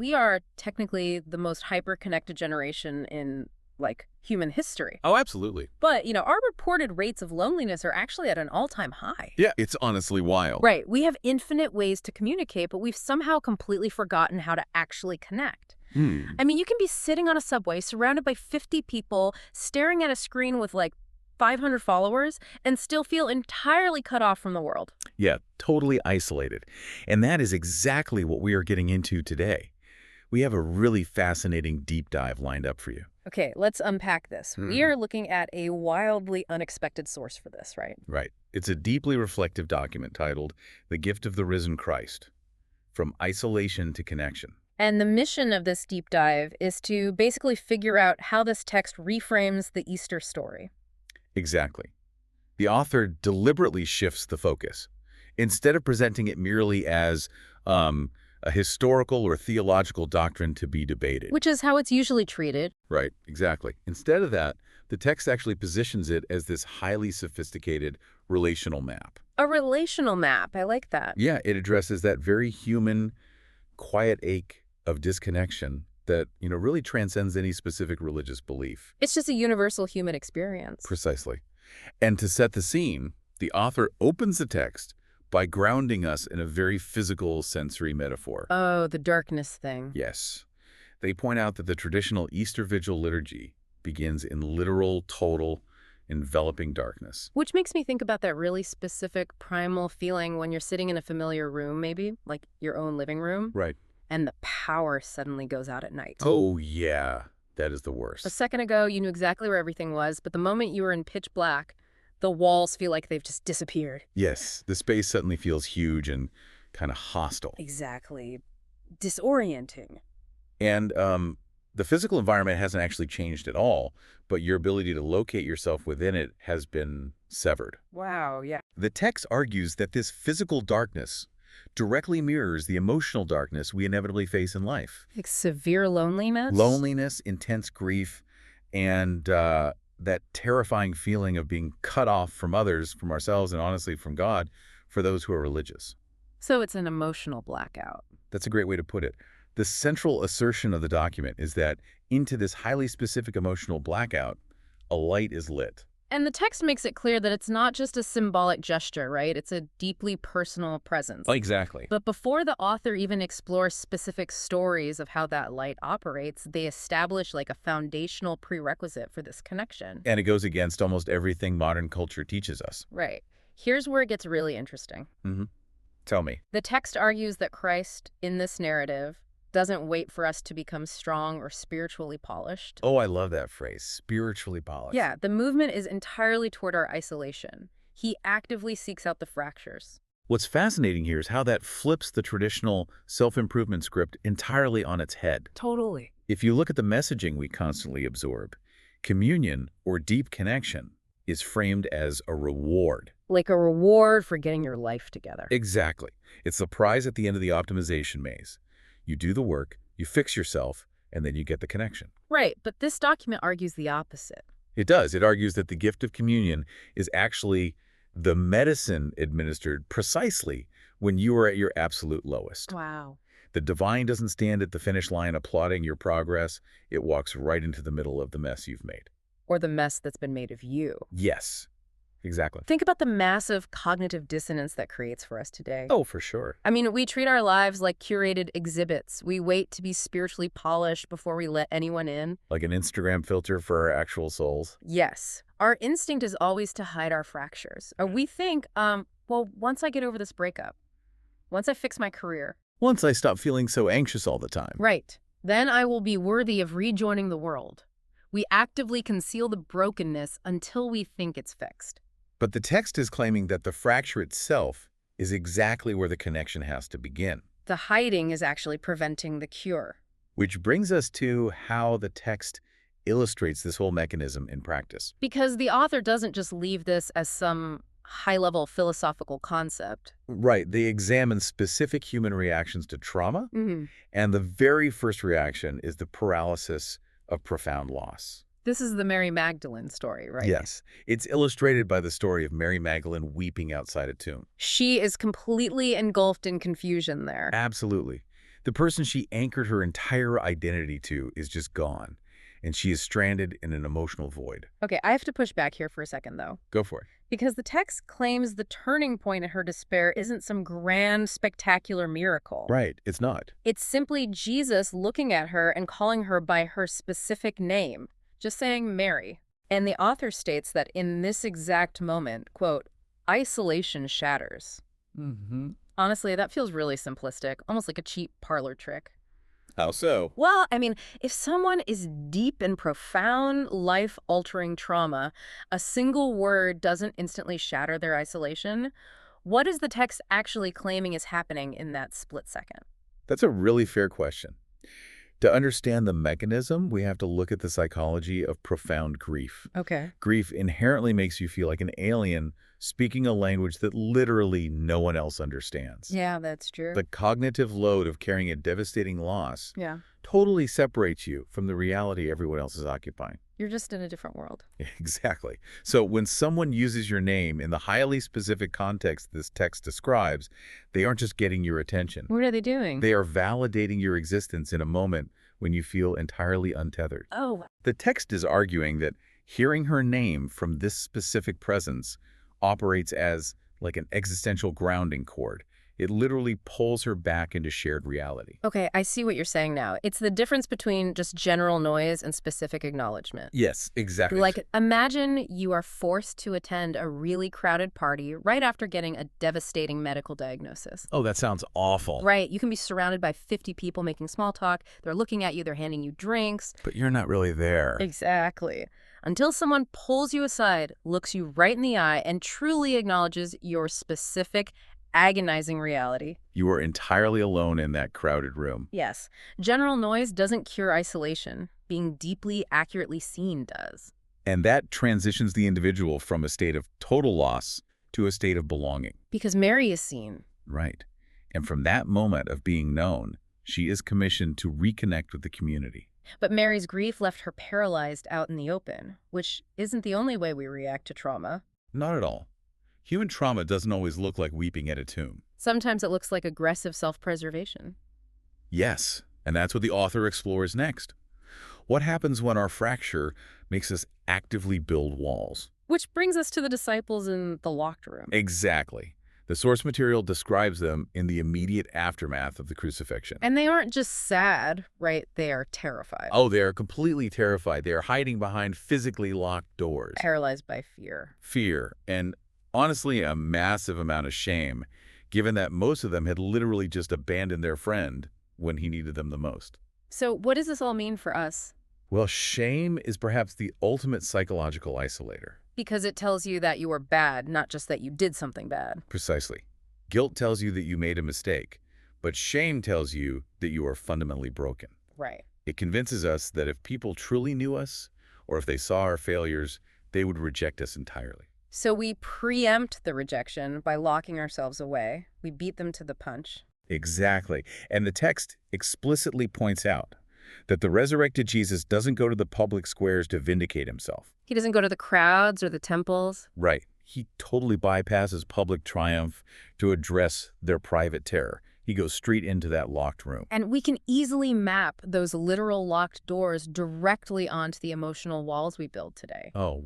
we are technically the most hyper-connected generation in, like, human history. Oh, absolutely. But, our reported rates of loneliness are actually at an all-time high. Yeah, it's honestly wild. Right. We have infinite ways to communicate, but we've somehow completely forgotten how to actually connect. I mean, you can be sitting on a subway surrounded by 50 people, staring at a screen with, like, 500 followers, and still feel entirely cut off from the world. Yeah, totally isolated. And that is exactly what we are getting into today. We have a really fascinating deep dive lined up for you. Okay, let's unpack this. We are looking at a wildly unexpected source for this, right? Right. It's a deeply reflective document titled The Gift of the Risen Christ, From Isolation to Connection. And the mission of this deep dive is to basically figure out how this text reframes the Easter story. Exactly. The author deliberately shifts the focus. Instead of presenting it merely as a historical or theological doctrine to be debated. Which is how it's usually treated. Right, exactly. Instead of that, the text actually positions it as this highly sophisticated relational map. A relational map. I like that. Yeah, it addresses that very human, quiet ache of disconnection that, really transcends any specific religious belief. It's just a universal human experience. Precisely. And to set the scene, the author opens the text by grounding us in a very physical sensory metaphor. Oh, the darkness thing. Yes. They point out that the traditional Easter Vigil liturgy begins in literal, total, enveloping darkness. Which makes me think about that really specific primal feeling when you're sitting in a familiar room, maybe, like your own living room. Right. And the power suddenly goes out at night. Oh, yeah. That is the worst. A second ago, you knew exactly where everything was, but the moment you were in pitch black, the walls feel like they've just disappeared. Yes. The space suddenly feels huge and kind of hostile. Exactly. Disorienting. And the physical environment hasn't actually changed at all, but your ability to locate yourself within it has been severed. Wow, yeah. The text argues that this physical darkness directly mirrors the emotional darkness we inevitably face in life. Like severe loneliness? Loneliness, intense grief, and that terrifying feeling of being cut off from others, from ourselves, and honestly from God, for those who are religious. So it's an emotional blackout. That's a great way to put it. The central assertion of the document is that into this highly specific emotional blackout, a light is lit. And the text makes it clear that it's not just a symbolic gesture, right? It's a deeply personal presence. Exactly. But before the author even explores specific stories of how that light operates, they establish like a foundational prerequisite for this connection. And it goes against almost everything modern culture teaches us. Right. Here's where it gets really interesting. Tell me. The text argues that Christ, in this narrative, doesn't wait for us to become strong or spiritually polished. Oh, I love that phrase, spiritually polished. Yeah, the movement is entirely toward our isolation. He actively seeks out the fractures. What's fascinating here is how that flips the traditional self-improvement script entirely on its head. Totally. If you look at the messaging we constantly absorb, communion, or deep connection, is framed as a reward. Like a reward for getting your life together. Exactly. It's the prize at the end of the optimization maze. You do the work, you fix yourself, and then you get the connection. Right, but this document argues the opposite. It does. It argues that the gift of communion is actually the medicine administered precisely when you are at your absolute lowest. Wow. The divine doesn't stand at the finish line applauding your progress. It walks right into the middle of the mess you've made. Or the mess that's been made of you. Yes, exactly. Think about the massive cognitive dissonance that creates for us today. Oh, for sure. I mean, we treat our lives like curated exhibits. We wait to be spiritually polished before we let anyone in. Like an Instagram filter for our actual souls. Yes. Our instinct is always to hide our fractures. Or we think, well, once I get over this breakup, once I fix my career. Once I stop feeling so anxious all the time. Right. Then I will be worthy of rejoining the world. We actively conceal the brokenness until we think it's fixed. But the text is claiming that the fracture itself is exactly where the connection has to begin. The hiding is actually preventing the cure. Which brings us to how the text illustrates this whole mechanism in practice. Because the author doesn't just leave this as some high-level philosophical concept. Right. They examine specific human reactions to trauma, and the very first reaction is the paralysis of profound loss. This is the Mary Magdalene story, right? Yes. It's illustrated by the story of Mary Magdalene weeping outside a tomb. She is completely engulfed in confusion there. Absolutely. The person she anchored her entire identity to is just gone, and she is stranded in an emotional void. Okay, I have to push back here for a second, though. Go for it. Because the text claims the turning point in her despair isn't some grand, spectacular miracle. Right, it's not. It's simply Jesus looking at her and calling her by her specific name, just saying Mary. And the author states that in this exact moment, quote, isolation shatters. Honestly, that feels really simplistic, almost like a cheap parlor trick. How so? Well, I mean, if someone is deep in profound, life-altering trauma, a single word doesn't instantly shatter their isolation. What is the text actually claiming is happening in that split second? That's a really fair question. To understand the mechanism, we have to look at the psychology of profound grief. Okay. Grief inherently makes you feel like an alien speaking a language that literally no one else understands. Yeah, that's true. The cognitive load of carrying a devastating loss Yeah. totally separates you from the reality everyone else is occupying. You're just in a different world. Exactly. So when someone uses your name in the highly specific context this text describes, they aren't just getting your attention. What are they doing? They are validating your existence in a moment when you feel entirely untethered. Oh. The text is arguing that hearing her name from this specific presence operates as like an existential grounding cord. It literally pulls her back into shared reality. Okay, I see what you're saying now. It's the difference between just general noise and specific acknowledgement. Yes, exactly. Like, imagine you are forced to attend a really crowded party right after getting a devastating medical diagnosis. Oh, that sounds awful. Right, you can be surrounded by 50 people making small talk. They're looking at you, they're handing you drinks. But you're not really there. Exactly. Until someone pulls you aside, looks you right in the eye, and truly acknowledges your specific agonizing reality. You are entirely alone in that crowded room. Yes. General noise doesn't cure isolation. Being deeply, accurately seen does. And that transitions the individual from a state of total loss to a state of belonging. Because Mary is seen. Right. And from that moment of being known, she is commissioned to reconnect with the community. But Mary's grief left her paralyzed out in the open, which isn't the only way we react to trauma. Not at all. Human trauma doesn't always look like weeping at a tomb. Sometimes it looks like aggressive self-preservation. Yes, and that's what the author explores next. What happens when our fracture makes us actively build walls? Which brings us to the disciples in the locked room. Exactly. The source material describes them in the immediate aftermath of the crucifixion. And they aren't just sad, right? They are terrified. Oh, they are completely terrified. They are hiding behind physically locked doors. Paralyzed by fear. Fear, and honestly, a massive amount of shame, given that most of them had literally just abandoned their friend when he needed them the most. So what does this all mean for us? Well, shame is perhaps the ultimate psychological isolator. Because it tells you that you are bad, not just that you did something bad. Precisely. Guilt tells you that you made a mistake, but shame tells you that you are fundamentally broken. Right. It convinces us that if people truly knew us, or if they saw our failures, they would reject us entirely. So we preempt the rejection by locking ourselves away. We beat them to the punch. Exactly. And the text explicitly points out that the resurrected Jesus doesn't go to the public squares to vindicate himself. He doesn't go to the crowds or the temples. Right. He totally bypasses public triumph to address their private terror. He goes straight into that locked room. And we can easily map those literal locked doors directly onto the emotional walls we build today. Oh,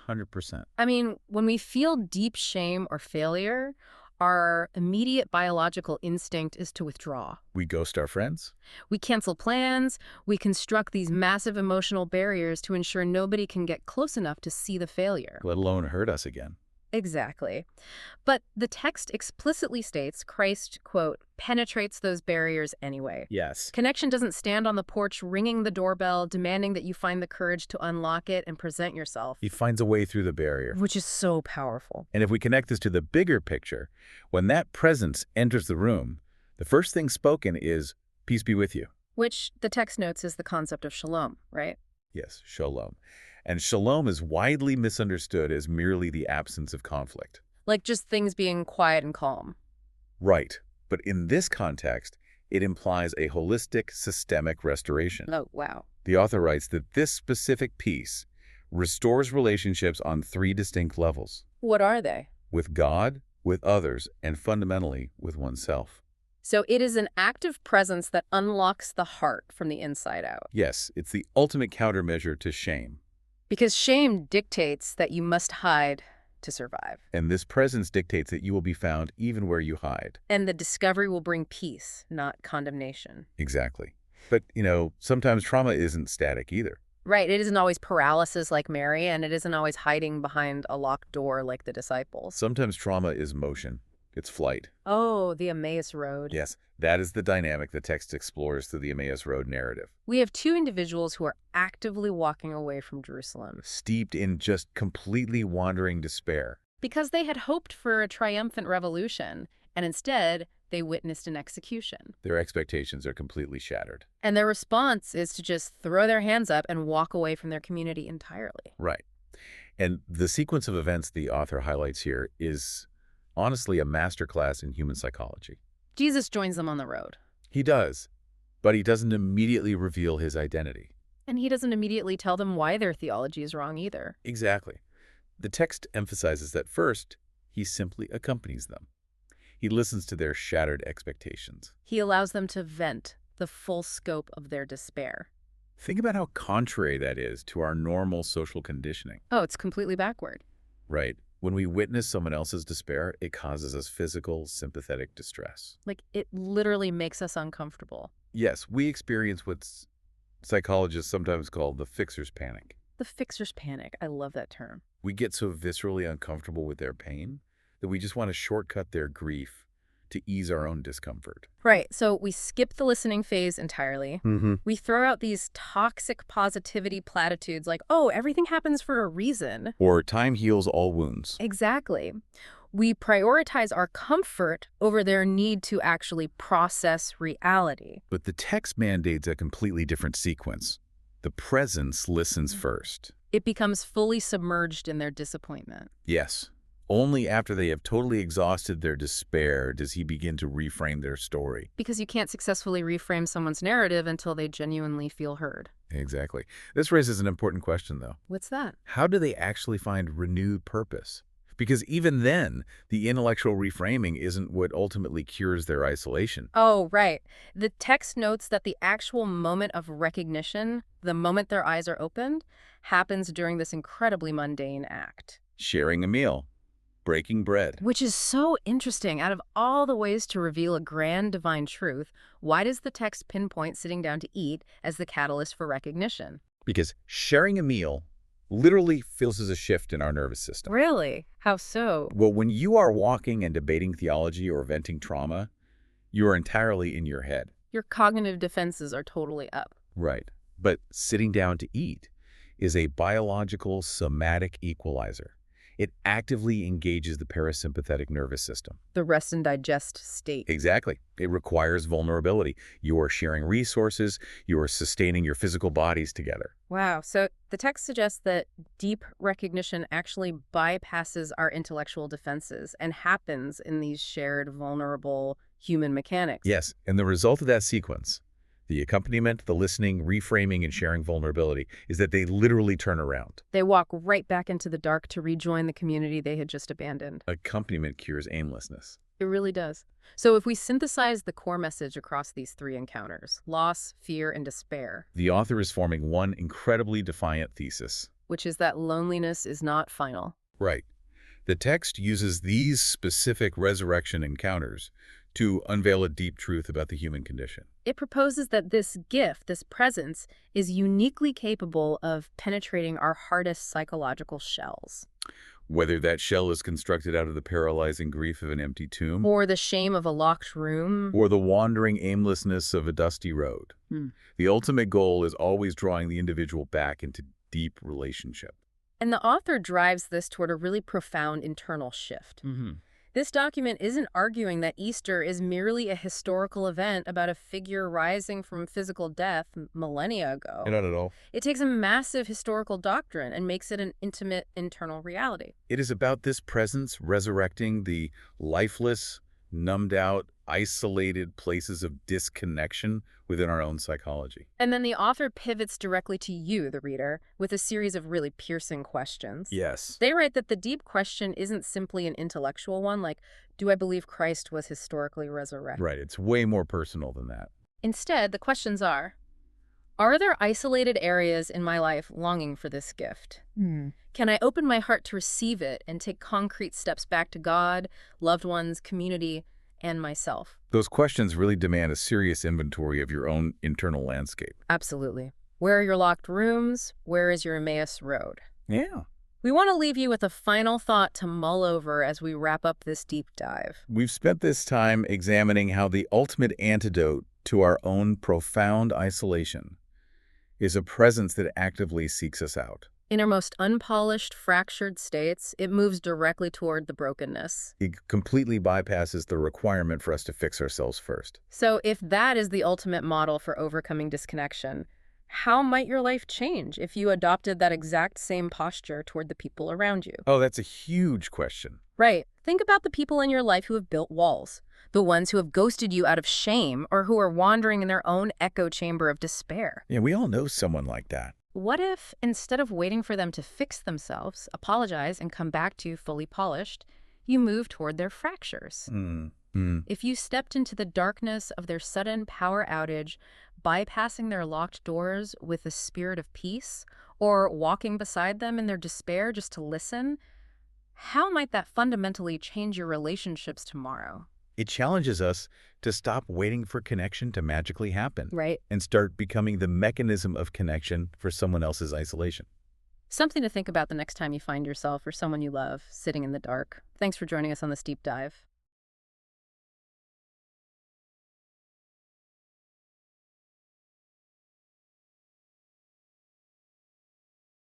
100%. I mean, when we feel deep shame or failure, our immediate biological instinct is to withdraw. We ghost our friends? We cancel plans. We construct these massive emotional barriers to ensure nobody can get close enough to see the failure. Let alone hurt us again. Exactly. But the text explicitly states Christ, quote, penetrates those barriers anyway. Yes. Connection doesn't stand on the porch ringing the doorbell, demanding that you find the courage to unlock it and present yourself. He finds a way through the barrier. Which is so powerful. And if we connect this to the bigger picture, when that presence enters the room, the first thing spoken is, peace be with you. Which the text notes is the concept of shalom, right? Yes, shalom. And shalom is widely misunderstood as merely the absence of conflict. Like just things being quiet and calm. Right. But in this context, it implies a holistic, systemic restoration. Oh, wow. The author writes that this specific peace restores relationships on 3 distinct levels. What are they? With God, with others, and fundamentally with oneself. So it is an active presence that unlocks the heart from the inside out. Yes, it's the ultimate countermeasure to shame. Because shame dictates that you must hide to survive. And this presence dictates that you will be found even where you hide. And the discovery will bring peace, not condemnation. Exactly. But, sometimes trauma isn't static either. Right, it isn't always paralysis like Mary, and it isn't always hiding behind a locked door like the disciples. Sometimes trauma is motion. It's flight. Oh, the Emmaus Road. Yes, that is the dynamic the text explores through the Emmaus Road narrative. We have two individuals who are actively walking away from Jerusalem. Steeped in just completely wandering despair. Because they had hoped for a triumphant revolution, and instead, they witnessed an execution. Their expectations are completely shattered. And their response is to just throw their hands up and walk away from their community entirely. Right. And the sequence of events the author highlights here is honestly a masterclass in human psychology. Jesus joins them on the road. He does, but he doesn't immediately reveal his identity. And he doesn't immediately tell them why their theology is wrong either. Exactly. The text emphasizes that first, he simply accompanies them. He listens to their shattered expectations. He allows them to vent the full scope of their despair. Think about how contrary that is to our normal social conditioning. Oh, it's completely backward. Right. When we witness someone else's despair, it causes us physical, sympathetic distress. Like, it literally makes us uncomfortable. Yes, we experience what psychologists sometimes call the fixer's panic. The fixer's panic. I love that term. We get so viscerally uncomfortable with their pain that we just want to shortcut their grief to ease our own discomfort. Right. So we skip the listening phase entirely. We throw out these toxic positivity platitudes like, oh, everything happens for a reason. Or time heals all wounds. Exactly. We prioritize our comfort over their need to actually process reality. But the text mandates a completely different sequence. The presence listens first. It becomes fully submerged in their disappointment. Yes. Only after they have totally exhausted their despair does he begin to reframe their story. Because you can't successfully reframe someone's narrative until they genuinely feel heard. Exactly. This raises an important question, though. What's that? How do they actually find renewed purpose? Because even then, the intellectual reframing isn't what ultimately cures their isolation. Oh, right. The text notes that the actual moment of recognition, the moment their eyes are opened, happens during this incredibly mundane act. Sharing a meal. Breaking bread. Which is so interesting. Out of all the ways to reveal a grand divine truth, why does the text pinpoint sitting down to eat as the catalyst for recognition? Because sharing a meal literally feels as a shift in our nervous system. Really? How so? Well, when you are walking and debating theology or venting trauma, you are entirely in your head. Your cognitive defenses are totally up. Right. But sitting down to eat is a biological somatic equalizer. It actively engages the parasympathetic nervous system. The rest and digest state. Exactly. It requires vulnerability. You are sharing resources. You are sustaining your physical bodies together. Wow. So the text suggests that deep recognition actually bypasses our intellectual defenses and happens in these shared, vulnerable human mechanics. Yes. And the result of that sequence, the accompaniment, the listening, reframing, and sharing vulnerability, is that they literally turn around. They walk right back into the dark to rejoin the community they had just abandoned. Accompaniment cures aimlessness. It really does. So if we synthesize the core message across these three encounters, loss, fear, and despair, the author is forming one incredibly defiant thesis. Which is that loneliness is not final. Right. The text uses these specific resurrection encounters to unveil a deep truth about the human condition. It proposes that this gift, this presence, is uniquely capable of penetrating our hardest psychological shells. Whether that shell is constructed out of the paralyzing grief of an empty tomb, Or the shame of a locked room. or the wandering aimlessness of a dusty road. The ultimate goal is always drawing the individual back into deep relationship. And the author drives this toward a really profound internal shift. This document isn't arguing that Easter is merely a historical event about a figure rising from physical death millennia ago. Not at all. It takes a massive historical doctrine and makes it an intimate internal reality. It is about this presence resurrecting the lifeless, numbed out, isolated places of disconnection within our own psychology. And then the author pivots directly to you, the reader, with a series of really piercing questions. Yes. They write that the deep question isn't simply an intellectual one, like, do I believe Christ was historically resurrected? Right. It's way more personal than that. Instead, the questions are there isolated areas in my life longing for this gift? Can I open my heart to receive it and take concrete steps back to God, loved ones, community, and myself? Those questions really demand a serious inventory of your own internal landscape. Absolutely. Where are your locked rooms? Where is your Emmaus road? Yeah. We want to leave you with a final thought to mull over as we wrap up this deep dive. We've spent this time examining how the ultimate antidote to our own profound isolation is a presence that actively seeks us out. In our most unpolished, fractured states, it moves directly toward the brokenness. It completely bypasses the requirement for us to fix ourselves first. So if that is the ultimate model for overcoming disconnection, how might your life change if you adopted that exact same posture toward the people around you? Oh, that's a huge question. Right. Think about the people in your life who have built walls, the ones who have ghosted you out of shame or who are wandering in their own echo chamber of despair. Yeah, we all know someone like that. What if, instead of waiting for them to fix themselves, apologize, and come back to you fully polished, you move toward their fractures? If you stepped into the darkness of their sudden power outage, bypassing their locked doors with a spirit of peace, or walking beside them in their despair just to listen, how might that fundamentally change your relationships tomorrow? It challenges us to stop waiting for connection to magically happen. Right. And start becoming the mechanism of connection for someone else's isolation. Something to think about the next time you find yourself or someone you love sitting in the dark. Thanks for joining us on this deep dive.